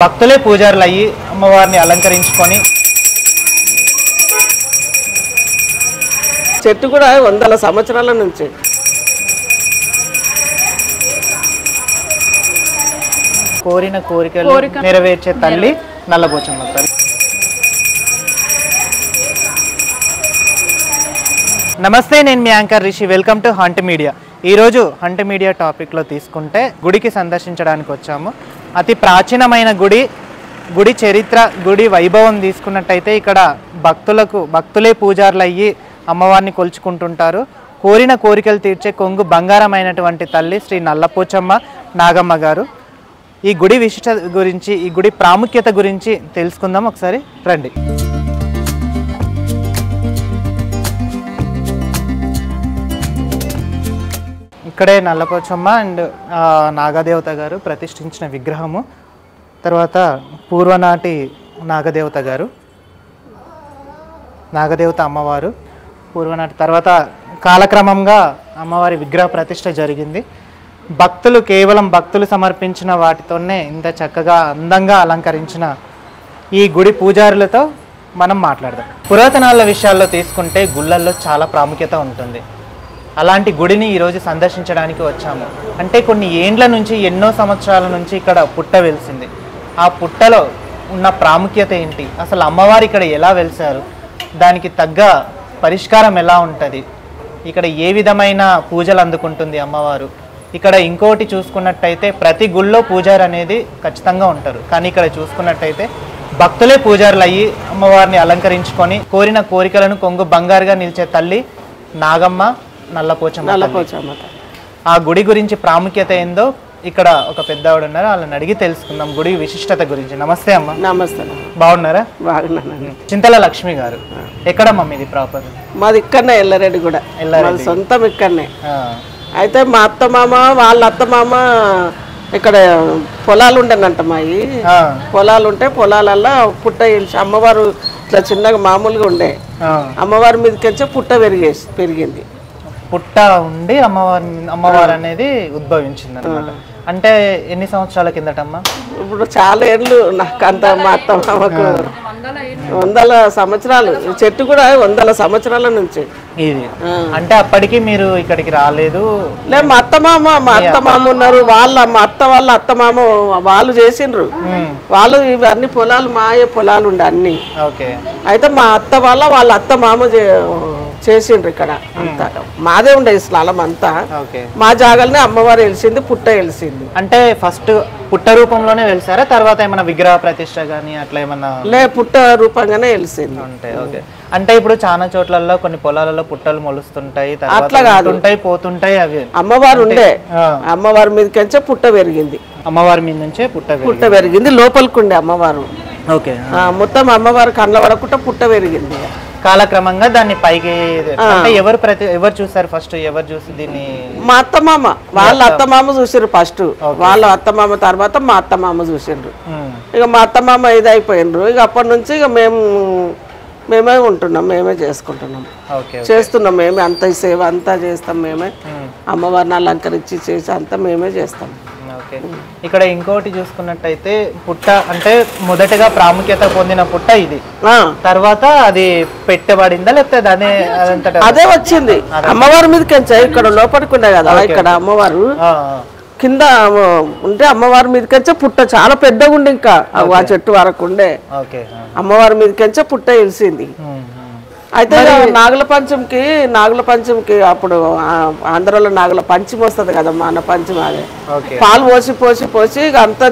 భక్తులే పూజారులు అయ్యి అమ్మవారిని అలంకరించుకొని చెట్టు కూడా వందల సంవత్సరాల నుంచి కోరిన కోరికలు నెరవేర్చే తల్లి నల్లపోచమ్మ తల్లి. నమస్తే, నేను మీ anchor Rishi. Welcome to Hunt Media. ఈరోజు హంట్ మీడియా టాపిక్లో తీసుకుంటే గుడికి సందర్శించడానికి వచ్చాము. అతి ప్రాచీనమైన గుడి చరిత్ర, గుడి వైభవం తీసుకున్నట్టయితే ఇక్కడ భక్తులే పూజారులు అయ్యి అమ్మవారిని కొలుచుకుంటుంటారు. కోరిన కోరికలు తీర్చే కొంగు బంగారమైనటువంటి తల్లి శ్రీ నల్లపోచమ్మ నాగమ్మ గారు. ఈ గుడి విశిష్టత గురించి, ఈ గుడి ప్రాముఖ్యత గురించి తెలుసుకుందాం. ఒకసారి రండి. ఇక్కడే నల్లపోచమ్మ అండ్ నాగదేవత గారు ప్రతిష్ఠించిన విగ్రహము. తర్వాత పూర్వనాటి నాగదేవత గారు, నాగదేవత అమ్మవారు పూర్వనాటి. తర్వాత కాలక్రమంగా అమ్మవారి విగ్రహ ప్రతిష్ఠ జరిగింది. కేవలం భక్తులు సమర్పించిన వాటితోనే ఇంత చక్కగా అందంగా అలంకరించిన ఈ గుడి పూజారులతో మనం మాట్లాడదాం. పురాతనాల విషయాల్లో తీసుకుంటే గుళ్ళల్లో చాలా ప్రాముఖ్యత ఉంటుంది. అలాంటి గుడిని ఈరోజు సందర్శించడానికి వచ్చాము. అంటే కొన్ని ఏండ్ల నుంచి, ఎన్నో సంవత్సరాల నుంచి ఇక్కడ పుట్ట వెలిసింది. ఆ పుట్టలో ఉన్న ప్రాముఖ్యత ఏంటి, అసలు అమ్మవారు ఇక్కడ ఎలా వెలిసారు, దానికి తగ్గ పరిష్కారం ఎలా ఉంటుంది, ఇక్కడ ఏ విధమైన పూజలు అందుకుంటుంది అమ్మవారు. ఇక్కడ ఇంకోటి చూసుకున్నట్టయితే ప్రతి గుళ్ళో పూజారు అనేది ఖచ్చితంగా ఉంటారు. కానీ ఇక్కడ చూసుకున్నట్టయితే భక్తులే పూజారులు అయ్యి అమ్మవారిని అలంకరించుకొని కోరిన కోరికలను కొంగు బంగారుగా నిలిచే తల్లి నాగమ్మ నల్లపోచమ్మ. ఆ గుడి గురించి ప్రాముఖ్యత ఏందో ఇక్కడ ఒక పెద్దవాడు ఉన్నారు, వాళ్ళని అడిగి తెలుసుకుందాం గుడి విశిష్టత గురించి. నమస్తే అమ్మ. నమస్తే. బాగున్నారా? బాగున్నాను. చింతల లక్ష్మి గారు, ఎక్కడమ్మా మీది ప్రాపర్? మాది ఇక్కడనే ఎల్లారెడ్డి కూడా, సొంతం ఇక్కడనే. అయితే మా అత్తమామ వాళ్ళ అత్తమామ ఇక్కడ పొలాలు ఉండేనంట. మాయి పొలాలు ఉంటే పొలాలల్లో పుట్ట అమ్మవారు ఇట్లా చిన్నగా మామూలుగా ఉండే, అమ్మవారి మీదకి పుట్ట పెరిగింది. పుట్ట ఉండి అమ్మవారు అనేది ఉద్భవించింది అనమాట. అంటే ఎన్ని సంవత్సరాల కిందటమ్మా? ఇప్పుడు చాలా ఏళ్ళు. నాకు అంత మా అత్తమామకు వందల సంవత్సరాలు. చెట్టు కూడా వందల సంవత్సరాల నుంచి ఇది. అంటే అప్పటికి మీరు ఇక్కడికి రాలేదు? లే, మా అత్తమామ ఉన్నారు. మా అత్తమామ వాళ్ళు చేసిండ్రు. వాళ్ళు ఇవన్నీ పొలాలు మాయే పొలాలు ఉండే అన్ని. అయితే మా వాళ్ళ అత్తమామ చేసిండ్రు ఇక్కడ. అంతా మాదే ఉండే స్థలం అంతా. మా జాగాలనే అమ్మవారు వెలిసింది, పుట్ట వెలిసింది. అంటే ఫస్ట్ పుట్ట రూపంలోనే వెలిసారా, తర్వాత ఏమైనా విగ్రహ ప్రతిష్ట గానీ అట్లా ఏమన్నా? లే, పుట్ట రూపంగానే వెలిసింది. అంటే ఇప్పుడు చాలా చోట్లలో కొన్ని పొలాలలో పుట్టలు మొలుస్తుంటాయి, అట్లా కాదు, పోతుంటాయి. అవి అమ్మవారు ఉండే, అమ్మవారి మీదకి పుట్ట పెరిగింది. అమ్మవారి మీద నుంచే పుట్ట పెరిగింది. లోపలికి ఉండే అమ్మవారు. మొత్తం అమ్మవారు కండ్ల పడకుండా పుట్ట పెరిగింది. కాలక్రమంగా దాన్ని పైకి ఎవరు చూసారు ఫస్ట్? ఎవరు చూసి దీన్ని? మా అత్తమామ వాళ్ళ అత్తమామ చూసారు ఫస్ట్. వాళ్ళ అత్తమామ తర్వాత మా అత్తమామ చూసిండ్రు. ఇక మా అత్తమామ ఇది అయిపోయిండ్రు. ఇక అప్పటి నుంచి ఇక మేమే ఉంటున్నాం, మేమే చేసుకుంటున్నాం, చేస్తున్నాం. మేమే అంత సేవ అంతా చేస్తాం. మేమే అమ్మవారిని అలంకరించి చేసి అంతా మేమే చేస్తాం. ఇక్కడ ఇంకోటి చూసుకున్నట్టయితే పుట్ట అంటే మొదటగా ప్రాముఖ్యత పొందిన పుట్ట ఇది. తర్వాత అది పెట్టబడిందా లేకపోతే అదే వచ్చింది అమ్మవారి మీదకి? ఇక్కడ లోపలికి ఉండే కదా, ఇక్కడ అమ్మవారు కింద ఉంటే అమ్మవారి మీదకి పుట్ట చాలా పెద్దగా ఉండే, ఇంకా ఆ చెట్టు వరకు ఉండే. అమ్మవారి మీదకి పుట్ట వెలిసింది. అయితే నాగుల పంచమికి అప్పుడు ఆంధ్రలో నాగుల పంచమి వస్తుంది కదా, మన పంచమి. అదే పాలు పోసి ఇక అంతా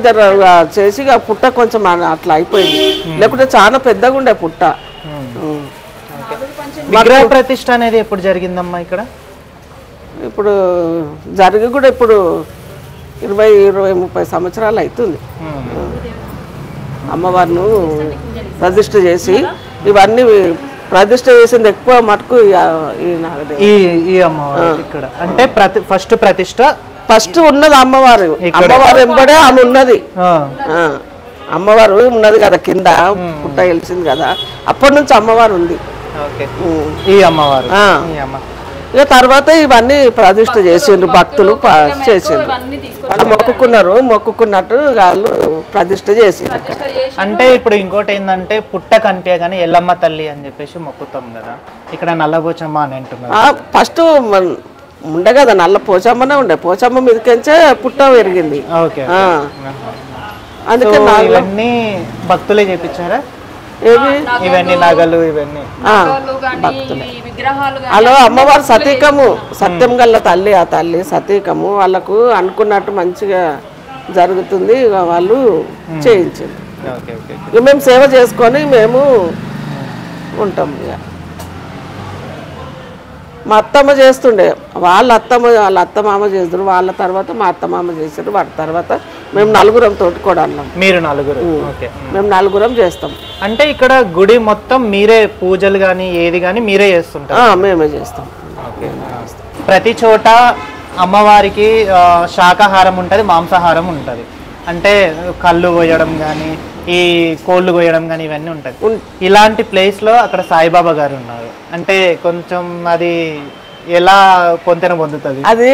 చేసి ఇక పుట్ట కొంచెం అట్లా అయిపోయింది. లేకుంటే చాలా పెద్దగా ఉండే పుట్ట. విగ్రహ ప్రతిష్ఠ అనేది ఎప్పుడు జరిగిందమ్మా ఇక్కడ? ఇప్పుడు జరిగి కూడా ఇప్పుడు 20-30 సంవత్సరాలు అవుతుంది. అమ్మవారిని ప్రతిష్ఠ చేసి ఇవన్నీ ప్రతిష్ఠ చేసింది ఎక్కువ మటుకు ఈ అమ్మవారు ఇక్కడ. అంటే ఫస్ట్ ఉన్నది అమ్మవారు వెంబడే ఆమె ఉన్నది. అమ్మవారు ఉన్నది కదా, కింద పుట్ట వెలిసింది కదా, అప్పటి నుంచి అమ్మవారు ఉంది. ఈ అమ్మవారు ఇక తర్వాత ఇవన్నీ ప్రతిష్ఠ చేసిండ్రు భక్తులు చేసిండ్రు వాళ్ళు మొక్కుకున్నట్టు వాళ్ళు ప్రతిష్ఠ చేసిండ్రు. అంటే ఇప్పుడు ఇంకోటి ఏంటంటే పుట్ట కనిపించగానే ఎల్లమ్మ తల్లి అని చెప్పేసి మొక్కుతాం కదా, ఇక్కడ నల్లపోచమ్మ అని అంటున్నారు. ఫస్ట్ ఉండే కదా నల్ల పోచమ్మనే ఉండే, పోచమ్మ మీదకించే పుట్ట పెరిగింది. అందుకే ఇవన్నీ భక్తులే చేపించారా? ఇవన్నీ నగలు ఇవన్నీ అలా అమ్మవారు సతీకము, సత్యం గల్ల తల్లి, ఆ తల్లి సతీకము. వాళ్ళకు అనుకున్నట్టు మంచిగా జరుగుతుంది, వాళ్ళు చేయించారు. మేము సేవ చేసుకొని మేము ఉంటాం. ఇక మా అత్తమ్మ చేస్తుండే, వాళ్ళ అత్తమామ చేస్తారు, వాళ్ళ తర్వాత మా అత్తమామ చేశారు, వాటి తర్వాత మేము నలుగురం తోటికోడళ్ళం. మీరు నలుగురు? మేము నలుగురం చేస్తాం. అంటే ఇక్కడ గుడి మొత్తం మీరే పూజలు కానీ ఏది కానీ మీరే చేస్తుంటారు? మేమే చేస్తాం. ప్రతి చోట అమ్మవారికి శాకాహారం ఉంటుంది, మాంసాహారం ఉంటుంది. అంటే కళ్ళు కోయడం కానీ ఈ కోళ్ళు కోయడం కానీ ఇవన్నీ ఉంటుంది. ఇలాంటి ప్లేస్లో అక్కడ సాయిబాబా గారు ఉన్నారు అంటే కొంచెం అది ఎలా పొంతన పొందుతుంది? అది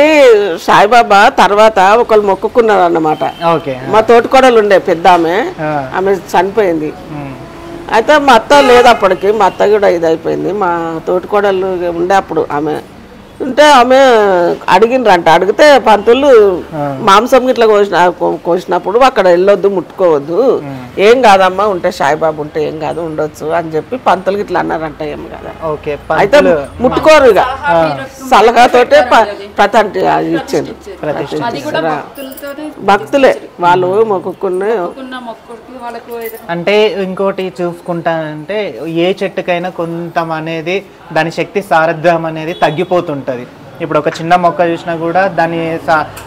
సాయిబాబా తర్వాత ఒకళ్ళు మొక్కుకున్నారు అన్నమాట. మా తోటికోడలు ఉండే పెద్ద ఆమె చనిపోయింది. అయితే మా అత్త లేదు అప్పటికి, మా అత్త కూడా ఇది అయిపోయింది. మా తోటికోడలు ఉండే అప్పుడు ఆమె ఉంటే ఆమె అడిగినరంట. అడిగితే పంతులు మాంసం ఇట్లా కోసినప్పుడు అక్కడ వెళ్ళొద్దు, ముట్టుకోవద్దు, ఏం కాదమ్మా, ఉంటే సాయిబాబా ఉంటే ఏం కాదు, ఉండొచ్చు అని చెప్పి పంతులు ఇట్లా అన్నారంట. ఏం కదా, అయితే ముట్టుకోరు, ఇక సలహాతోటే ప్రతి ఇచ్చారు. భక్తులే వాళ్ళు మొక్కుకున్న. అంటే ఇంకోటి చూసుకుంటానంటే ఏ చెట్టుకైనా కొంత అనేది దాని శక్తి సారథ్యం అనేది తగ్గిపోతుంటది. ఇప్పుడు ఒక చిన్న మొక్క చూసినా కూడా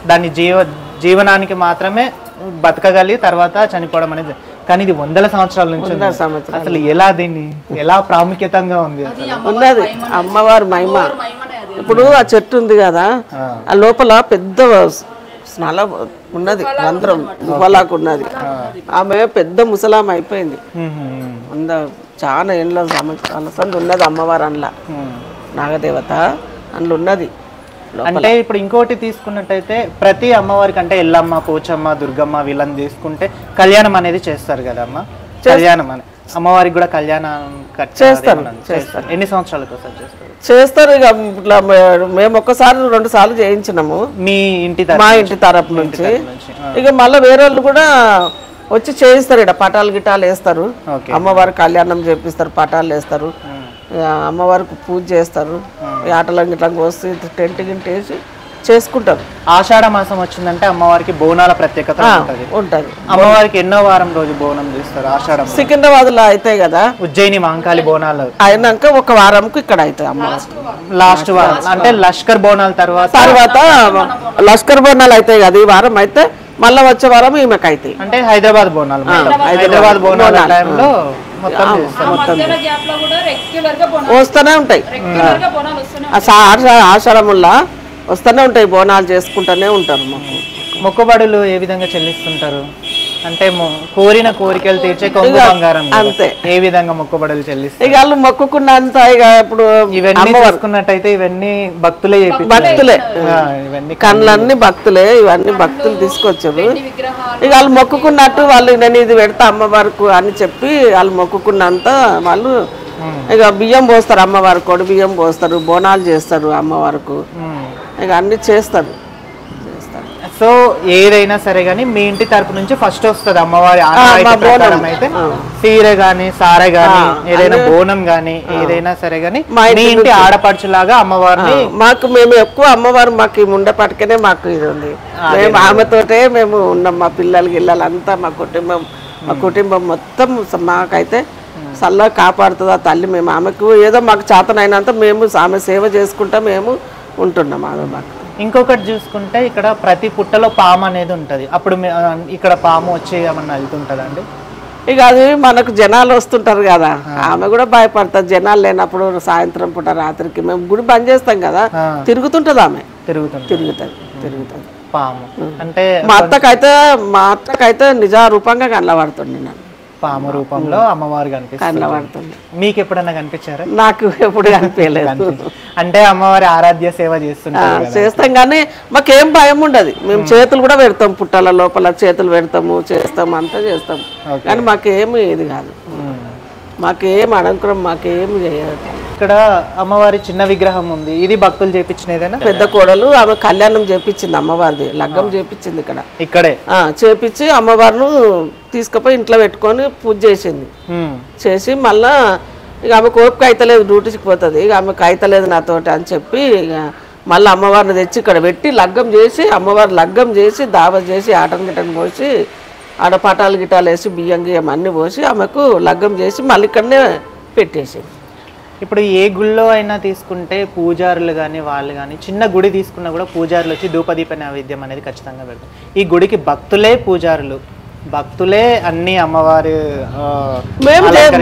దాని జీవనానికి మాత్రమే బతకగలిగి తర్వాత చనిపోవడం అనేది. కానీ ఇది వందల సంవత్సరాల నుంచి అసలు ఎలా దీన్ని ఎలా ప్రాముఖ్యతంగా ఉంది ఉన్నది అమ్మవారి మహిమ. ఇప్పుడు ఆ చెట్టు ఉంది కదా, ఆ లోపల పెద్ద స్నాల ఉన్నది, రంధ్రం గుహలాకు ఉన్నది. ఆమె పెద్ద ముసలామ అయిపోయింది, చాలా ఏళ్ళ సంవత్సరాల ఉన్నది అమ్మవారు. అందులో నాగదేవత అందులో ఉన్నది. అంటే ఇప్పుడు ఇంకోటి తీసుకున్నట్టయితే ప్రతి అమ్మవారికి అంటే ఎల్లమ్మ, పోచమ్మ, దుర్గమ్మ వీళ్ళని తీసుకుంటే కళ్యాణం అనేది చేస్తారు కదా అమ్మ. కళ్యాణం అని అమ్మవారికి కూడా కళ్యాణం చేస్తారు. ఎన్ని సంవత్సరాలకు ఒకసారి చేస్తారు? ఇక ఇట్లా మేము ఒక్కసారి 2 సార్లు చేయించినాము మీ ఇంటి మా ఇంటి తరపు నుంచి. ఇక మళ్ళీ వేరే వాళ్ళు కూడా వచ్చి చేయిస్తారు. ఇక్కడ పటాలు గిటాలు వేస్తారు, అమ్మవారికి కళ్యాణం చేపిస్తారు, పటాలు వేస్తారు, అమ్మవారికి పూజ చేస్తారు, ఆటలం గిట్లా కోసి టెంట్ గింట వేసి చేసుకుంటారు. ఆషాఢ మాసం వచ్చిందంటే అమ్మవారికి బోనాల ప్రత్యేకత ఉంటది. అమ్మవారికి ఎన్నో వారం రోజు బోనం చేస్తారు. ఆషాఢం సికింద్రాబాద్ లో అవుతాయి కదా, ఉజ్జయిని మహంకాళి బోనాలు అయినాక ఒక వారంకు ఇక్కడ అవుతాయి అమ్మవారు. లాస్ట్ వారం అంటే లష్కర్ బోనాల తర్వాత లష్కర్ బోనాలు అవుతాయి కదా, ఈ వారం అయితే మళ్ళీ వచ్చే వారం ఈమెకు అవుతాయి. అంటే హైదరాబాద్ బోనాలు, హైదరాబాద్ బోనాల టైంలో వస్తూనే ఉంటాయి. ఆషాఢముల్లా వస్తూనే ఉంటాయి, బోనాలు చేసుకుంటూనే ఉంటారు. మాకు మొక్కుబడులు ఏ విధంగా చెల్లిస్తుంటారు? అంటే కోరిన కోరికలు తీర్చే కొంగు బంగారం అంతే. ఏ విధంగా మొక్కుబడులు చెల్లిస్తారు? ఇక వాళ్ళు మొక్కుకున్నంత ఇక ఇప్పుడు ఇవన్నీ చూసుకున్నట్టయితే ఇవన్నీ భక్తులే భక్తులే, ఇవన్నీ కళ్ళన్నీ భక్తులే, ఇవన్నీ భక్తులు తీసుకొచ్చారు. ఇక వాళ్ళు మొక్కుకున్నట్టు వాళ్ళు నేను ఇది పెడతా అమ్మవారికి అని చెప్పి వాళ్ళు మొక్కుకున్నంత వాళ్ళు ఇక బియ్యం పోస్తారు, అమ్మవారి కొడు బియ్యం పోస్తారు, బోనాలు చేస్తారు అమ్మవారికి, ఇక అన్ని చేస్తారు. సో ఏదైనా సరే గానీ మీ ఇంటి తరపు నుంచి ఫస్ట్ వస్తుంది అమ్మవారి అయితే సీర గాని సారె గాని ఏదైనా బోనం గాని ఏదైనా సరే గానీ మీ ఇంటి ఆడపడుచులాగా అమ్మవారిని మేము ఎక్కువ అమ్మవారు మాకు ఉండే పట్టుకనే మాకు ఇది ఉంది. మేము ఆమెతోటే మేము ఉన్నాం, మా పిల్లలు గిల్లలంతా మా కుటుంబం మొత్తం మాకైతే చల్లగా కాపాడుతుంది ఆ తల్లి. మేము ఆమెకు ఏదో మాకు చేతనైనంత మేము ఆమె సేవ చేసుకుంటా మేము ఉంటున్నాం. ఆమె మాకు ఇంకొకటి చూసుకుంటే ఇక్కడ ప్రతి పుట్టలో పాము అనేది ఉంటుంది. అప్పుడు ఇక్కడ పాము వచ్చి ఏమన్నా వెళ్తుంటదండి? ఇక అది మనకు జనాలు వస్తుంటారు కదా, ఆమె కూడా భయపడతారు. జనాలు లేనప్పుడు సాయంత్రం పూట రాత్రికి మేము గుడి బంద్ చేస్తాం కదా, తిరుగుతుంటది ఆమె, తిరుగుతుంది పాము. అంటే మా అత్తకైతే నిజ రూపంగా కనబడుతుంది. నేను పాము రూపంలో అమ్మవారు కనిపిస్తుంది. మీకు ఎప్పుడన్నా కనిపించారా? నాకు ఎప్పుడు కనిపించలేదు. అంటే అమ్మవారి ఆరాధ్య సేవ చేస్తాం కానీ మాకేం భయం ఉండదు. మేము చేతులు కూడా పెడతాం, పుట్టాల లోపల చేతులు పెడతాము, చేస్తాము, అంతా చేస్తాం. కానీ మాకేమి ఇది కాదు, మాకేం అడంకురం, మాకేమి చేయదు. ఇక్కడ అమ్మవారి చిన్న విగ్రహం ఉంది, ఇది భక్తులు చేపించినదేనా? పెద్ద కోడలు ఆమె కళ్యాణం చేపించింది, అమ్మవారిది లగ్గం చేపించింది ఇక్కడే చేపించి అమ్మవారిని తీసుకుపోయి ఇంట్లో పెట్టుకొని పూజ చేసింది. చేసి మళ్ళా ఇక ఆమెకు ఓపిక అయితలేదు, డ్యూటీకి పోతుంది, ఇక ఆమెకు అయితలేదు నాతోటి అని చెప్పి ఇక మళ్ళీ అమ్మవారిని తెచ్చి ఇక్కడ పెట్టి లగ్గం చేసి, అమ్మవారు లగ్గం చేసి దావత్ చేసి ఆటం గిటం పోసి ఆడ పటాలు గిటాలు వేసి బియ్యం గియ్యం అన్నీ పోసి ఆమెకు లగ్గం చేసి మళ్ళీ ఇక్కడనే పెట్టేసింది. ఇప్పుడు ఏ గుళ్ళో అయినా తీసుకుంటే పూజారులు కానీ వాళ్ళు కానీ చిన్న గుడి తీసుకున్నా కూడా పూజారులు వచ్చి ధూపదీప నైవేద్యం అనేది ఖచ్చితంగా పెడతారు. ఈ గుడికి భక్తులే పూజారులు, భక్తులే అన్ని అమ్మవారు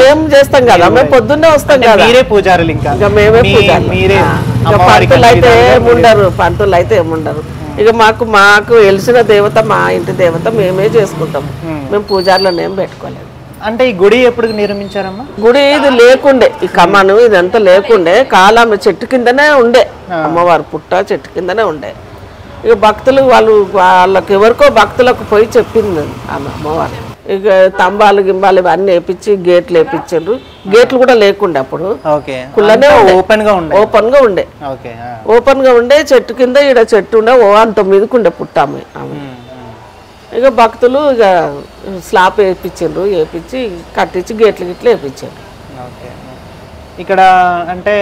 మేము చేస్తాం కదా, మేము పొద్దున్నే వస్తాం కదా, మీరే పూజారులు. ఇంకా మేమే మీరే పంతులు అయితే ఏముండరు, పంతులు అయితే ఏముండరు. ఇక మాకు తెలిసిన దేవత, మా ఇంటి దేవత మేమే చేసుకుంటాము, మేము పూజారులను ఏం పెట్టుకోలేదు. అంటే ఈ గుడి ఎప్పుడు నిర్మించారమ్మా? గుడి ఇది లేకుండే, ఈ కమ్మను ఇదంతా లేకుండే, కాలం చెట్టు కిందనే ఉండే, అమ్మవారు పుట్ట చెట్టు కిందనే ఉండే. ఇక భక్తులు వాళ్ళకి ఎవరికో భక్తులకు పోయి చెప్పింది ఆమె అమ్మవారు. ఇక తంబాలు గింబాలు ఇవన్నీ వేపించి గేట్లు వేపించారు. గేట్లు కూడా లేకుండే అప్పుడు, కుళ్ళనే ఓపెన్ గా ఉండే చెట్టు కింద. ఈడ చెట్టు ఉండే, అంత మీదకుండే పుట్టాము ఆమె. ఇక భక్తులు ఇక స్లాబ్ వేయించారు, వేయించి కట్టించి గేట్లు గిట్లు వేయించారు. ఇక్కడ అంటే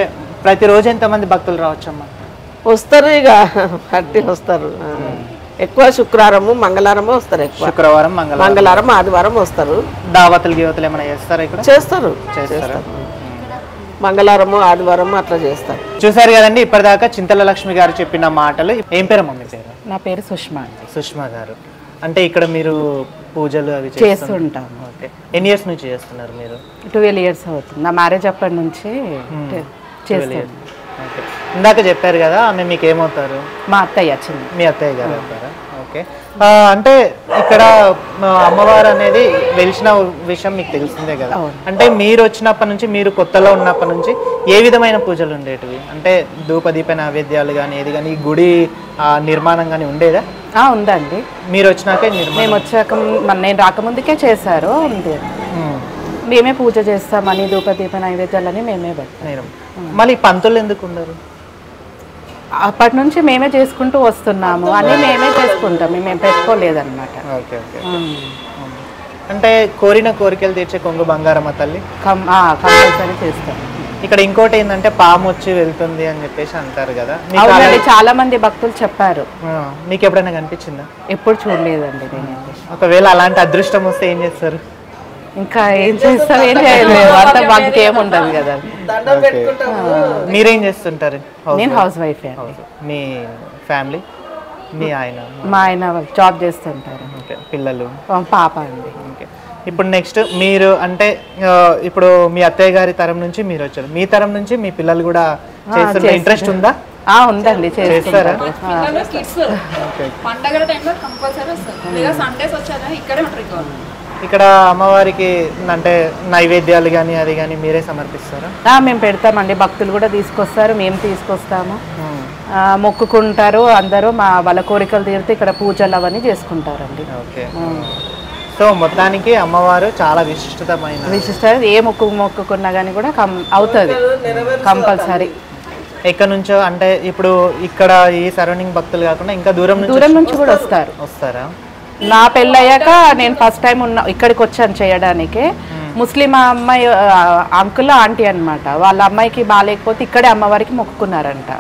ప్రతిరోజు ఎంతమంది భక్తులు రావచ్చమ్మా? వస్తారు, ఇక కట్టి వస్తారు. ఎక్కువ శుక్రవారము మంగళవారము వస్తారు. ఎక్కువ శుక్రవారం మంగళవారం ఆదివారం వస్తారు. దావతులు గీవతలు ఏమైనా చేస్తారా? ఇక్కడ చేస్తారు. మంగళవారము ఆదివారము అట్లా చేస్తారు. చూసారు కదండి ఇప్పటిదాకా చింతల లక్ష్మి గారు చెప్పిన మాటలు. ఏం పేరమ్మా మీ పేరు? నా పేరు సుష్మా. సుష్మా గారు, అంటే ఇక్కడ మీరు పూజలు అవి చేస్తుంటాం. ఓకే, ఎన్ని ఇయర్స్ నుంచి చేస్తున్నారు మీరు? 12 years అవుతుంది. నా మ్యారేజ్ అప్పటి నుంచి చేస్తాను. ఇందాక చెప్పారు కదా ఆమె మీకు ఏమవుతారు? మా అత్తయ్య చిన్న. మీ అత్తయ్య గారు అవుతారా? ఓకే, అంటే ఇక్కడ అమ్మవారు అనేది వెలిసిన విషయం మీకు తెలిసిందే కదా. అంటే మీరు వచ్చినప్పటి నుంచి, మీరు కొత్తలో ఉన్నప్పటి నుంచి ఏ విధమైన పూజలు ఉండేటివి? అంటే ధూపదీప నైవేద్యాలు కానీ ఏది కానీ, ఈ గుడి నిర్మాణం కానీ ఉండేదా? ఉందండి. మీరు వచ్చినాక? మేము వచ్చాక, నేను రాకముందుకే చేశారు. ఉంది, మేమే పూజ చేస్తామని ధూపదీప నైవేద్యాలని మేమే పెడతాం. మళ్ళీ పంతులు ఎందుకు ఉండరు? అప్పటి నుంచి మేమే చేసుకుంటూ వస్తున్నాము, అని మేమే చేసుకుంటాం, మేము పెట్టుకోలేదన్నమాట. అంటే కోరిన కోరికలు తీర్చే కొంగు బంగారమ్మ తల్లి కంపల్సరీ చేస్తాం. ఇక్కడ ఇంకోటి ఏంటంటే పాము వచ్చి వెళ్తుంది అని చెప్పేసి అంటారు కదా, చాలా మంది భక్తులు చెప్పారు. మీకు ఎప్పుడైనా కనిపించిందా? ఎప్పుడు చూడలేదండి నేను. ఒకవేళ అలాంటి అదృష్టం వస్తే ఏం చేస్తారు? ఇంకా ఏం చేస్తాం, ఏం చేయలేదు, అంత మాకు ఏముండదు కదా. మీరేం చేస్తుంటారు? నేను హౌస్ వైఫ్. మీ ఫ్యామిలీ? మీ ఆయన? మా ఆయన జాబ్ చేస్తుంటారు. పిల్లలు? పాప అండి. ఇప్పుడు నెక్స్ట్ మీరు అంటే ఇప్పుడు మీ అత్తయ్య గారి తరం నుంచి మీరు వచ్చారు, మీ తరం నుంచి మీ పిల్లలు కూడా చేస్తుంటే ఇంట్రెస్ట్ ఉందా? ఉందండి, చేస్తారా? ఇక్కడ అమ్మవారికి అంటే నైవేద్యాలు కానీ అది కానీ మీరే సమర్పిస్తారా? మేము పెడతామండి, భక్తులు కూడా తీసుకొస్తారు, మేము తీసుకొస్తాము, మొక్కుకుంటారు అందరూ. వాళ్ళ కోరికలు తీరితే ఇక్కడ పూజలు అవన్నీ చేసుకుంటారండి. ఓకే, సో మొత్తానికి అమ్మవారు చాలా విశిష్టత. ఏ మొక్కుకున్నా కానీ కూడా అవుతుంది కంపల్సరీ. ఎక్కడి నుంచో అంటే ఇప్పుడు ఇక్కడ ఈ సరౌండింగ్ భక్తులు కాకుండా ఇంకా దూరం నుంచి కూడా వస్తారా? నా పెళ్ళయ్యాక నేను ఫస్ట్ టైం ఇక్కడికి వచ్చాను చేయడానికి. ముస్లిం అమ్మాయి అంకుల్ ఆంటీ అనమాట, వాళ్ళ అమ్మాయికి బాగాలేకపోతే ఇక్కడే అమ్మవారికి మొక్కుకున్నారంట.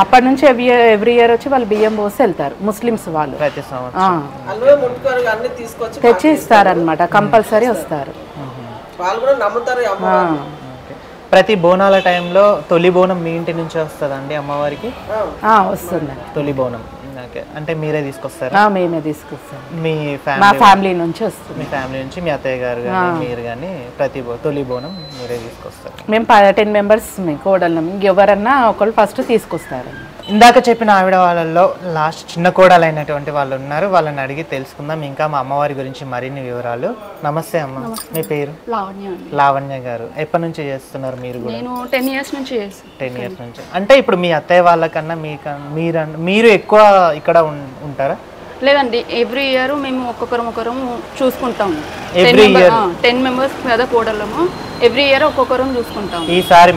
అప్పటి నుంచి ఎవ్రీ ఇయర్ వచ్చి వాళ్ళు బియ్యం పోసి వెళ్తారు. ముస్లిమ్స్ వాళ్ళు తెచ్చి ఇస్తారనమాట, కంపల్సరీ వస్తారు. ప్రతి బోనాల టైంలో తొలి బోనం మీ ఇంటి నుంచి వస్తుందండి అమ్మవారికి? వస్తుంది తొలి బోనం. అంటే మీరే తీసుకొస్తారా? మేమే తీసుకొస్తాం. మా ఫ్యామిలీ నుంచి వస్తుంది. మీ ఫ్యామిలీ నుంచి మీ అత్తయ్య గారు కానీ మీరు కానీ ప్రతి తొలి బోనం మీరే తీసుకొస్తారు? మేము 10 members కోడళ్ళం, ఎవరన్నా ఒకళ్ళు ఫస్ట్ తీసుకొస్తారు. ఇందాక చెప్పిన ఆవిడ వాళ్ళల్లో లాస్ట్ చిన్న కోడలైనటువంటి వాళ్ళు ఉన్నారు, వాళ్ళని అడిగి తెలుసుకుందాం ఇంకా మా అమ్మవారి గురించి మరిన్ని వివరాలు. నమస్తే అమ్మ, మీ పేరు? లావణ్య. లావణ్య గారు, ఎప్పటి నుంచి చేస్తున్నారు మీరు కూడా? నేను 10 years నుంచి చేస్తాను. 10 years నుంచి. అంటే ఇప్పుడు మీ అత్తయ్య వాళ్ళకన్నా మీరు ఎక్కువ ఇక్కడ ఉంటారా? లేదండి, ఎవ్రీ ఇయర్ మేము ఒక్కొక్కరం చూసుకుంటాము. ఎవ్రీ ఇయర్ 10 members కదా కోడళ్ళము, ఎవ్రీ ఇయర్ ఒక్కొక్కరం చూసుకుంటాం. ఈసారి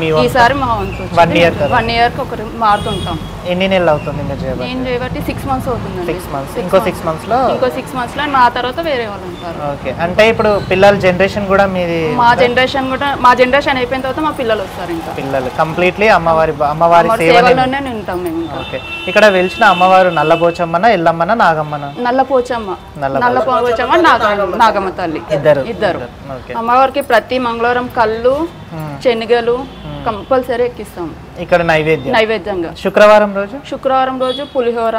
మా వంతు 1 year 1 yearకి ఒకరు మారుతుంటాం. ఎన్ని నెలలు అవుతుంది మీరు చేయబట్టి? నేను చేయబట్టి 6 months అవుతుంది. 6 months. ఇంకో 6 months లో మా తర్వాత వేరే వాళ్ళు ఉంటారు. ఓకే. అంటే ఇప్పుడు పిల్లల జనరేషన్ కూడా మీది? మా జనరేషన్ అయిపోయిన తర్వాత మా పిల్లలు వస్తారు. ఇంకా పిల్లలు కంప్లీట్లీ అమ్మవారి సేవలోనే ఉంటాం మేము. ఓకే. ఇక్కడ వెలిసిన అమ్మవారు నల్లబోచమ్మన, ఎల్లమ్మన, నాగమ్మన? నల్లపోచమ్మ, నాగమ్మ తల్లి ఇద్దరు. అమ్మవారికి ప్రతి మంగళవారం కళ్ళు, శనగలు కంపల్సరీ ఎక్కిస్తాం ఇక్కడ నైవేద్యంగా. శుక్రవారం రోజు పులిహోర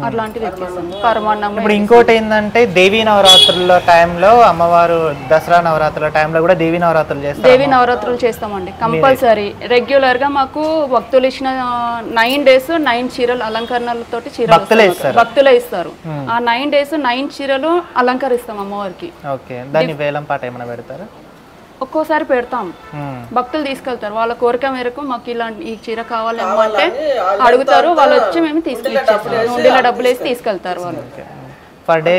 అట్లాంటివి ఎక్కిస్తాం, పరమాన్నం. ఇప్పుడు ఇంకోటి ఏంటంటే దేవీ నవరాత్రుల టైంలో అమ్మవారు, దసరా నవరాత్రుల టైంలో కూడా దేవీ నవరాత్రులు చేస్తాం. దేవీ నవరాత్రులు చేస్తామండి కంపల్సరీ. రెగ్యులర్ గా మాకు భక్తులు ఇచ్చిన 9 days 9 చీరలు అలంకరణలతోటి భక్తులే ఇస్తారు. ఆ 9 days 9 చీరలు అలంకరిస్తాం అమ్మవారికి. దాని వేలం పాట ఏమైనా పెడతారా? ఒక్కోసారి పెడతాం, భక్తులు తీసుకెళ్తారు. వాళ్ళ కోరిక మేరకు మాకు ఇలాంటి ఈ చీర కావాలేమో అంటే అడుగుతారు, వాళ్ళు వచ్చి మేము తీసుకెళ్ళి నూనెలో డబ్బులు వేసి తీసుకెళ్తారు వాళ్ళు. పర్ డే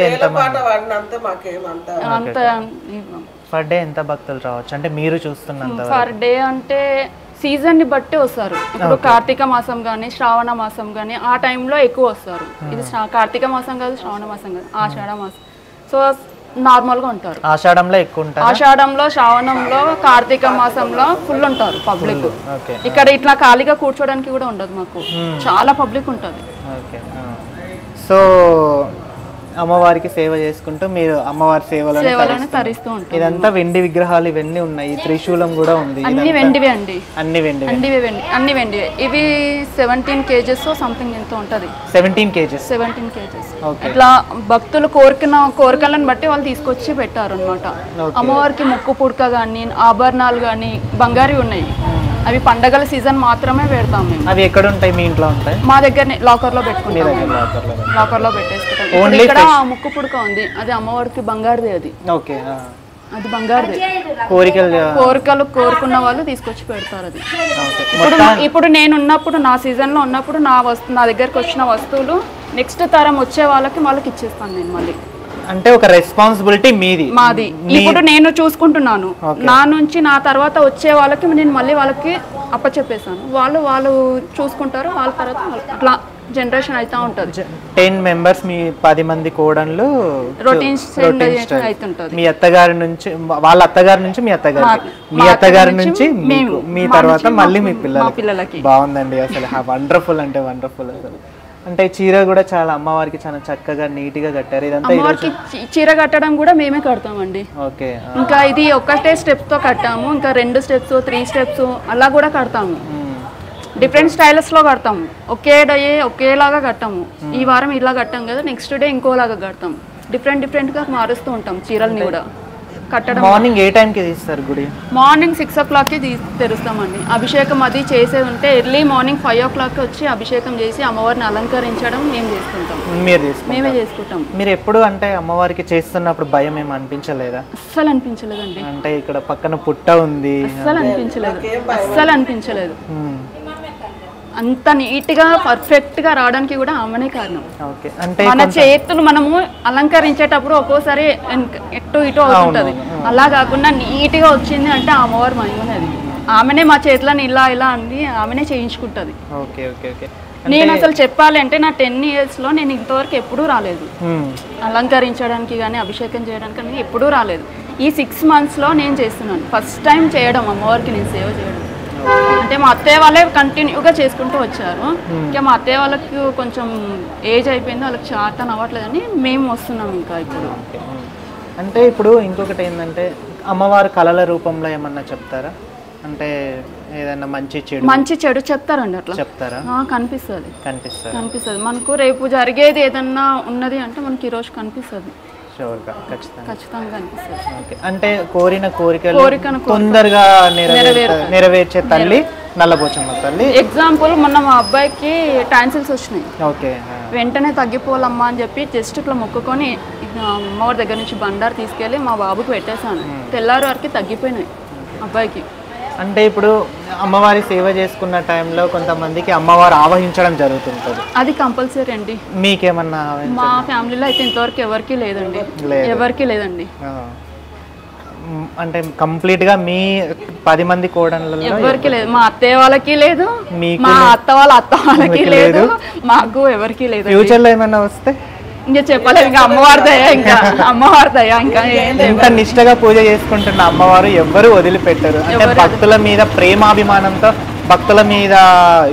ఎంత భక్తులు రావచ్చు అంటే మీరు చూస్తున్నంత? పర్ డే అంటే సీజన్ ని బట్టి వస్తారు. ఇప్పుడు కార్తీక మాసం గానీ శ్రావణ మాసం గానీ ఆ టైంలో ఎక్కువ వస్తారు. ఇది కార్తీక మాసం కాదు, శ్రావణ మాసం కాదు, ఆషాఢ మాసం. సో నార్మల్ గా ఉంటారు. ఆషాఢంలో ఎక్కువ ఉంటారు. ఆషాఢంలో, శ్రావణంలో, కార్తీక మాసంలో ఫుల్ ఉంటారు పబ్లిక్. ఇక్కడ ఇట్లా ఖాళీగా కూర్చోడానికి కూడా ఉండదు మాకు, చాలా పబ్లిక్ ఉంటుంది. సో అమ్మవారికి సేవ చేసుకుంటూ మీరు అమ్మవారి సేవలను తరిస్తూ ఉంటారు. ఇదంతా వెండి విగ్రహాలు ఇవన్నీ ఉన్నాయి, త్రిశూలం కూడా ఉంది. అన్ని వెండివే అండి, అన్ని వెండివే. ఇవి 17 kgs సంథింగ్ ఎంత ఉంటది. 17 kgs. ఇట్లా భక్తులు కోరికలను బట్టి వాళ్ళు తీసుకొచ్చి పెట్టారు అనమాట. అమ్మవారికి ముక్కు పుడక గానీ, ఆభరణాలు గానీ బంగారు ఉన్నాయి. అవి పండగల సీజన్ మాత్రమే పెడతాం మేము. అవి ఎక్కడ ఉంటాయి? మీ ఇంట్లో ఉంటాయి? మా దగ్గర లాకర్ లో పెట్టుకుంటాం, లాకర్ లో పెట్టేసుకుంటాం. ఇక్కడ ముక్కు పుడక ఉంది, అది అమ్మవారికి బంగారుదే. అది బంగారుదే. కోరికలు కోరుకున్న వాళ్ళు తీసుకొచ్చి పెడతారు. అది ఇప్పుడు నేను ఉన్నప్పుడు, నా సీజన్ లో ఉన్నప్పుడు నా దగ్గరకు వచ్చిన వస్తువులు నెక్స్ట్ తరం వచ్చే వాళ్ళకి ఇచ్చేస్తాను నేను మళ్ళీ. అంటే ఒక రెస్పాన్సిబిలిటీ మాది. ఇప్పుడు నేను చూసుకుంటున్నాను, నా నుంచి నా తర్వాత వచ్చే వాళ్ళకి నేను మళ్ళీ వాళ్ళకి అప్పచెప్పేసాను. వాళ్ళు చూసుకుంటారు, వాళ్ళ తర్వాత అట్లా జనరేషన్ అయితే ఉంటది. 10 members, మీ 10 మంది కోడన్లు రొటీన్ అవుతుంటది. మీ అత్తగారి నుంచి, వాళ్ళ అత్తగారి నుంచి మీ అత్తగారి నుంచి మీ తర్వాత మళ్ళీ మీ పిల్లలకి. బాగుందండి అసలు, వండర్ఫుల్ అంటే వండర్ఫుల్ అసలు. అంటే చీర కూడా చాలా అమ్మవారికి చాలా చక్కగా నీట్ గా కట్టారు. ఇదంతా అమ్మవారికి చీర కట్టడం కూడా మేమే కడతామండి. ఓకే. ఇంకా ఇది ఒకటే స్టెప్ తో కట్టాము, ఇంకా 2 steps 3 steps అలా కూడా కడతాము. డిఫరెంట్ స్టైల్స్ లో కడతాము, ఒకేలాగా కట్టాము. ఈ వారం ఇలా కట్టాం కదా, నెక్స్ట్ డే ఇంకోలాగా కడతాం. డిఫరెంట్ గా మారుస్తూ ఉంటాం చీరల్ని కూడా. కట్టడం మార్నింగ్ ఏ టైంకి తీస్తారు గుడి? Morning 6 o'clock తెరుస్తామండి. అభిషేకం అది చేసేది ఉంటే ఎర్లీ మార్నింగ్ 5 o'clock వచ్చి అభిషేకం చేసి అమ్మవారిని అలంకరించడం మేము చేసుకుంటాం. మేమే చేసుకుంటాం. మీరు ఎప్పుడు అంటే అమ్మవారికి చేస్తున్నప్పుడు భయం ఏమి అనిపించలేదా? అస్సలు అనిపించలేదండి. అంటే ఇక్కడ పక్కన పుట్ట ఉంది, అస్సలు అనిపించలేదు. అంత నీట్ గా పర్ఫెక్ట్ గా రావడానికి కూడా ఆమెనే కారణం. మన చేతులు మనము అలంకరించేటప్పుడు ఒక్కోసారి ఎటు ఇటు అవుతుంటది, అలా కాకుండా నీట్ గా వచ్చింది అంటే అమ్మవారి మహిమనేది. ఆమెనే మా చేతులను ఇలా అని ఆమెనే చేయించుకుంటది. నేను అసలు చెప్పాలి అంటే నా 10 years లో నేను ఇంతవరకు ఎప్పుడూ రాలేదు అలంకరించడానికి కానీ అభిషేకం చేయడానికి కానీ ఎప్పుడూ రాలేదు. ఈ 6 months లో నేను చేస్తున్నాను, ఫస్ట్ టైం చేయడం అమ్మవారికి నేను సేవ చేయడం. అంటే మా అత్తయ్య వాళ్ళే కంటిన్యూగా చేసుకుంటూ వచ్చారు. ఇంకా మా అత్తయ్య వాళ్ళకి కొంచెం ఏజ్ అయిపోయింది, వాళ్ళకి చాటన్ అవ్వట్లేదని మేము వస్తున్నాం ఇంకా ఇప్పుడు. అంటే ఇప్పుడు ఇంకొకటి ఏంటంటే అమ్మవారి కళల రూపంలో ఏమన్నా చెప్తారా? అంటే ఏదైనా మంచి చెడు చెప్తారండి. అట్లా చెప్తారా? కనిపిస్తుంది మనకు. రేపు జరిగేది ఏదన్నా ఉన్నది అంటే మనకి ఈరోజు కనిపిస్తుంది. ఖచ్చితంగా అనిపిస్తుంది. అంటే కోరిన కోరికను తొందరగా నెరవేర్చే తల్లి నల్లపోచమ్మ తల్లి. ఎగ్జాంపుల్ మొన్న మా అబ్బాయికి టాన్సిల్స్ వచ్చినాయి. ఓకే. వెంటనే తగ్గిపోవాలమ్మా అని చెప్పి జస్ట్ ఇట్లా మొక్కుకొని అమ్మవారి దగ్గర నుంచి బండారు తీసుకెళ్ళి మా బాబుకి పెట్టేశాను. తెల్లారి వరకు తగ్గిపోయినాయి అబ్బాయికి. అంటే ఇప్పుడు అమ్మవారి సేవ చేసుకున్న టైంలో కొంతమందికి అమ్మవారు ఆవహించడం జరుగుతుంటుంది, అది కంపల్సరీ అండి. మీకేమన్నా? మా ఫ్యామిలీలో అయితే ఇంతవరకు ఎవరికి లేదండి, ఎవరికి లేదండి. అంటే కంప్లీట్ గా మీ 10 మంది కోడళ్ళలో ఎవరికి లేదు. మా అత్తయ్య వాళ్ళకి లేదు, మా అత్త వాళ్ళకి లేదు, మాకు ఎవరికి లేదు. ఫ్యూచర్ లో ఏమైనా వస్తే ఇంకా చెప్పలేదు. ఇంకా అమ్మవారి దయ, ఇంకా అమ్మవారి దయ. ఇంకా ఎంత నిష్టగా పూజ చేసుకుంటున్న అమ్మవారు ఎవ్వరు వదిలిపెట్టరు. అంటే భక్తుల మీద ప్రేమాభిమానంతో, భక్తుల మీద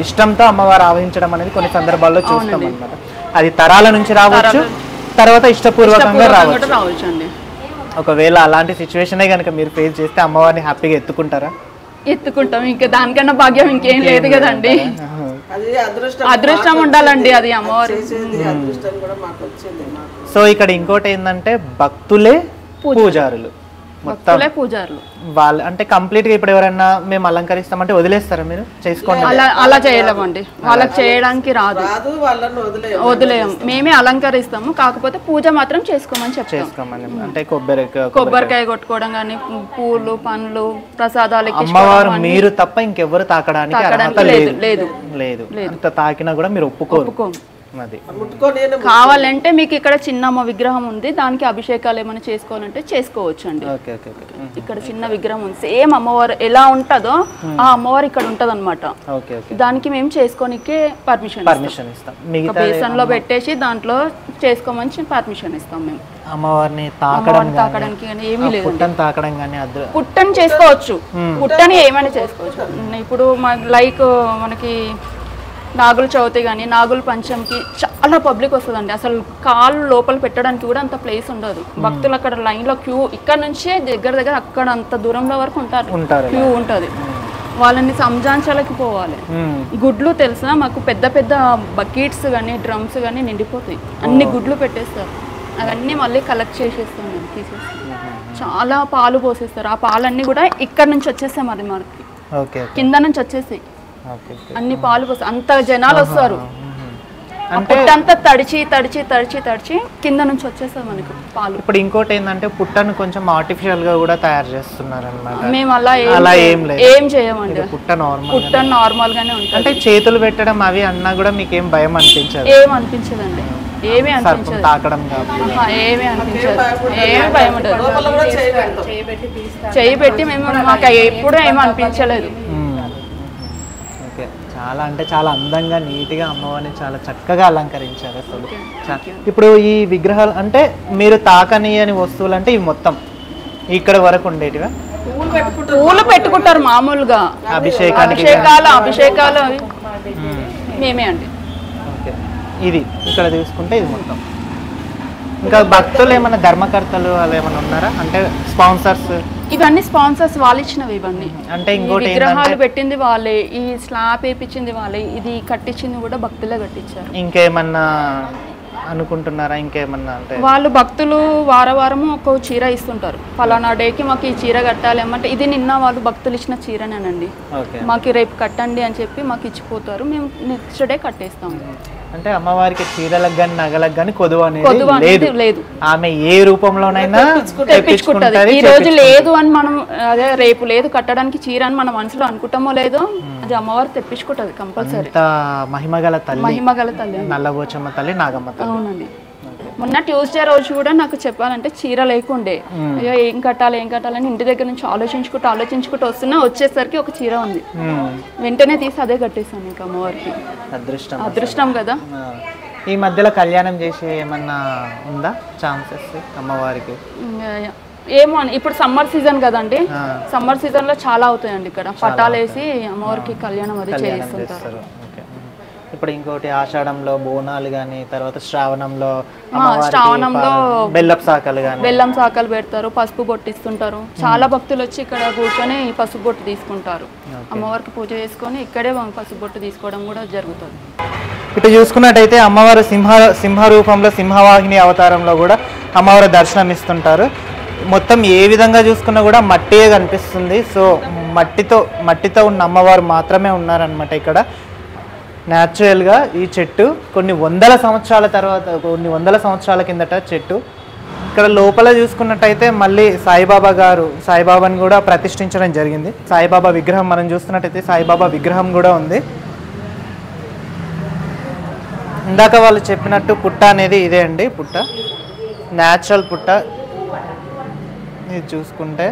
ఇష్టంతో అమ్మవారు ఆవహించడం అనేది కొన్ని సందర్భాల్లో చూస్తాం అన్నమాట. అది తరాల నుంచి రావచ్చు, తర్వాత ఇష్టపూర్వకంగా రావచ్చు అండి. ఒకవేళ అలాంటి సిచ్యువేషనే కనుక మీరు ఫేస్ చేస్తే అమ్మవారిని హ్యాపీగా ఎత్తుకుంటారా? ఎత్తుకుంటాం. ఇంకా దానికన్నా భాగ్యం ఇంకేం లేదు కదండి. అదృష్టం ఉండాలండి, అది అమ్మవారి. సో ఇక్కడ ఇంకోటి ఏంటంటే భక్తులే పూజారులు, మొత్తం పూజారులు వాళ్ళు. అంటే కంప్లీట్ గా ఇప్పుడు ఎవరైనా మేము అలంకరిస్తామంటే వదిలేస్తారా మీరు చేసుకోండి? అలా చేయలేమండి, వాళ్ళకి చేయడానికి రాదు, వదిలేయం. మేమే అలంకరిస్తాము, కాకపోతే పూజ మాత్రం చేసుకోమని చేసుకోమని. అంటే కొబ్బరికాయ కొట్టుకోవడం కానీ, పూలు పండ్లు ప్రసాదాలు అమ్మవారు మీరు తప్ప ఇంకెవరు తాకడానికి లేదు. అంత తాకినా కూడా మీరు ఒప్పుకోరు. కావాలంటే మీకు ఇక్కడ చిన్నమ్మ విగ్రహం ఉంది, దానికి అభిషేకాలు ఏమైనా చేసుకోవాలంటే చేసుకోవచ్చు అండి. ఇక్కడ చిన్న విగ్రహం ఉంది, సేమ్ అమ్మవారు ఎలా ఉంటుందో ఆ అమ్మవారు ఇక్కడ ఉంటది అనమాట. దానికి మేము చేసుకోనికే పర్మిషన్ ఇస్తాం. బేసన్ లో పెట్టేసి దాంట్లో చేసుకోమని పర్మిషన్ ఇస్తాం మేము. అమ్మవారిని తాకడానికి ఏమీ లేదు. పుట్టని చేసుకోవచ్చు, పుట్టని ఏమైనా చేసుకోవచ్చు. ఇప్పుడు లైక్ మనకి నాగుల చవితి కానీ, నాగుల పంచంకి చాలా పబ్లిక్ వస్తుందండి. అసలు కాళ్ళు లోపల పెట్టడానికి కూడా అంత ప్లేస్ ఉండదు. భక్తులు అక్కడ లైన్ లో క్యూ, ఇక్కడ నుంచే దగ్గర అక్కడ అంత దూరంలో వరకు ఉంటారు, క్యూ ఉంటుంది. వాళ్ళని సంజాంచాలకి పోవాలి. గుడ్లు తెలుసా మాకు, పెద్ద పెద్ద బకెట్స్ కానీ డ్రమ్స్ కానీ నిండిపోతాయి, అన్ని గుడ్లు పెట్టేస్తారు. అవన్నీ మళ్ళీ కలెక్ట్ చేసేస్తాం, తీసేస్తాం. చాలా పాలు పోసేస్తారు. ఆ పాలన్నీ కూడా ఇక్కడ నుంచి వచ్చేస్తాయి, మరి మనకి కింద నుంచి వచ్చేసాయి అన్ని పాలు పోసి. అంత జనాలు వస్తారు, అంతా తడిచి కింద నుంచి వచ్చేస్తారు మనకు పాలు. ఇప్పుడు ఇంకోటి ఏంటంటే పుట్టను కొంచెం ఆర్టిఫిషియల్ గా కూడా తయారు చేస్తున్నారు అన్నమాట. మేము అలా ఏం చేయమండి, పుట్ట నార్మల్ గానే ఉంటుంది. అంటే చేతులు పెట్టడం అవి అన్నా కూడా మీకు ఏం భయం అనిపించదు? ఏం అనిపించదండి, ఏమీ అనిపించదు. తాకడం ఏమీ అనిపించదు, ఏం భయం ఉండదు. చేయి పెట్టి మేము, మాకు ఎప్పుడూ ఏమీ అనిపించలేదు. చాలా అంటే చాలా అందంగా నీట్గా అమ్మవారిని చాలా చక్కగా అలంకరించారు అసలు. ఇప్పుడు ఈ విగ్రహాలు అంటే మీరు తాకనీయని వస్తువులు అంటే ఇవి మొత్తం ఇక్కడ వరకు ఉండేటివా? పూలు పెట్టుకుంటారు మామూలుగా, అభిషేకాలు మేమే అండి. ఇది ఇక్కడ తీసుకుంటే ఇది మొత్తం. ఇంకా భక్తులు ఏమన్నా ధర్మకర్తలు అలా ఏమైనా ఉన్నారా? అంటే స్పాన్సర్స్? ఇవన్నీ స్పాన్సర్స్ వాళ్ళు ఇచ్చినవి. ఇవన్నీ అంటే ఇంకోటి విగ్రహాలు పెట్టింది వాళ్ళే, ఈ స్లాబ్ వేయించింది వాళ్ళే, ఇది కట్టించింది కూడా భక్తులే కట్టించారు. ఇంకేమన్నా అనుకుంటున్నారా? ఇంకేమన్నా అంటే వాళ్ళు భక్తులు వారము ఒక చీర ఇస్తుంటారు, ఫలానా డేకి మాకు ఈ చీర కట్టాలి అమ్మంటే, ఇది నిన్న వాళ్ళు భక్తులు ఇచ్చిన చీరనేనండి, మాకు రేపు కట్టండి అని చెప్పి మాకు ఇచ్చిపోతారు. మేము నెక్స్ట్ డే కట్టేస్తాము. అంటే అమ్మవారికి చీరలకు కానీ నగలకు కానీ కొదువ అనేది లేదు. ఆమె ఏ రూపంలోనైనా తెప్పించుకుంటది. ఈ రోజు లేదు అని మనం, అదే రేపు లేదు కట్టడానికి చీర అని మన మనసులో అనుకుంటామో లేదో, అది అమ్మవారు తెప్పించుకుంటది కంపల్సరీ. మహిమగల తల్లి నల్లపోచమ్మ తల్లి, నాగమ్మ తల్లి. అవునండి. మొన్న ట్యూస్డే రోజు కూడా నాకు చెప్పాలంటే చీర లేకుండే, అయ్యో ఏం కట్టాలని ఇంటి దగ్గర నుంచి ఆలోచించుకుంటూ వచ్చేసరికి ఒక చీర ఉంది. వెంటనే తీసి అదే కట్టేసాను. ఇంకా అమ్మవారికి అదృష్టం కదా. ఈ మధ్యలో కళ్యాణం చేసే ఏమన్నా ఉందా ఛాన్సెస్ అమ్మవారికి? ఏమో అని, ఇప్పుడు సమ్మర్ సీజన్ కదండి, సమ్మర్ సీజన్ లో చాలా అవుతాయండి ఇక్కడ. పటాలు వేసి అమ్మవారికి కళ్యాణం అది చేస్తుంటారు. ఇప్పుడు ఇంకోటి ఆషాఢంలో బోనాలు కానీ, తర్వాత శ్రావణంలో బెల్లం సాకలు పెడతారు, పసుపు బొట్టిస్తుంటారు. చాలా భక్తులు వచ్చి ఇక్కడ కూర్చొని పసుపు బొట్టు తీసుకుంటారు. అమ్మవారికి పూజ చేసుకొని ఇక్కడే పసుపు బొట్టు తీసుకోవడం కూడా జరుగుతుంది. ఇటు చూసుకున్నట్టయితే అమ్మవారు సింహ రూపంలో, సింహవాహిని అవతారంలో కూడా అమ్మవారు దర్శనం ఇస్తుంటారు. మొత్తం ఏ విధంగా చూసుకున్నా కూడా మట్టియే కనిపిస్తుంది. సో మట్టితో ఉన్న అమ్మవారు మాత్రమే ఉన్నారనమాట ఇక్కడ. న్యాచురల్గా ఈ చెట్టు కొన్ని వందల సంవత్సరాల కిందట చెట్టు. ఇక్కడ లోపల చూసుకున్నట్టయితే మళ్ళీ సాయిబాబాని కూడా ప్రతిష్ఠించడం జరిగింది. సాయిబాబా విగ్రహం మనం చూస్తున్నట్టయితే సాయిబాబా విగ్రహం కూడా ఉంది. ఇందాక వాళ్ళు చెప్పినట్టు పుట్ట అనేది ఇదే అండి, పుట్ట న్యాచురల్ పుట్ట. ఇది చూసుకుంటే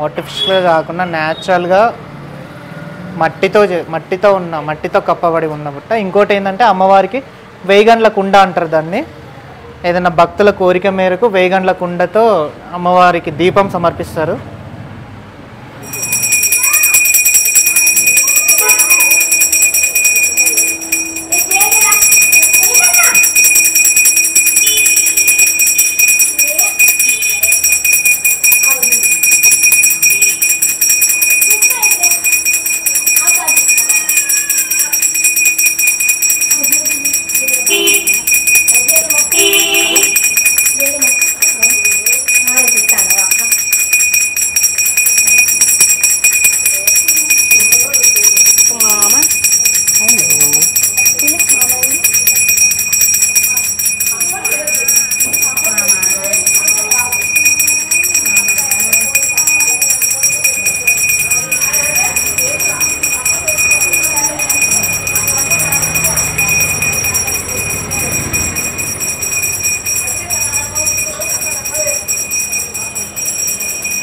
ఆర్టిఫిషియల్గా కాకుండా న్యాచురల్గా మట్టితో కప్పబడి ఉన్న పుట్ట. ఇంకోటి ఏంటంటే అమ్మవారికి 1000 గంటల కుండ అంటారు దాన్ని. ఏదైనా భక్తుల కోరిక మేరకు 1000 గంటల కుండతో అమ్మవారికి దీపం సమర్పిస్తారు.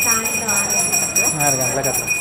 సాయంత్రం 6 గంటలకు అట్లా.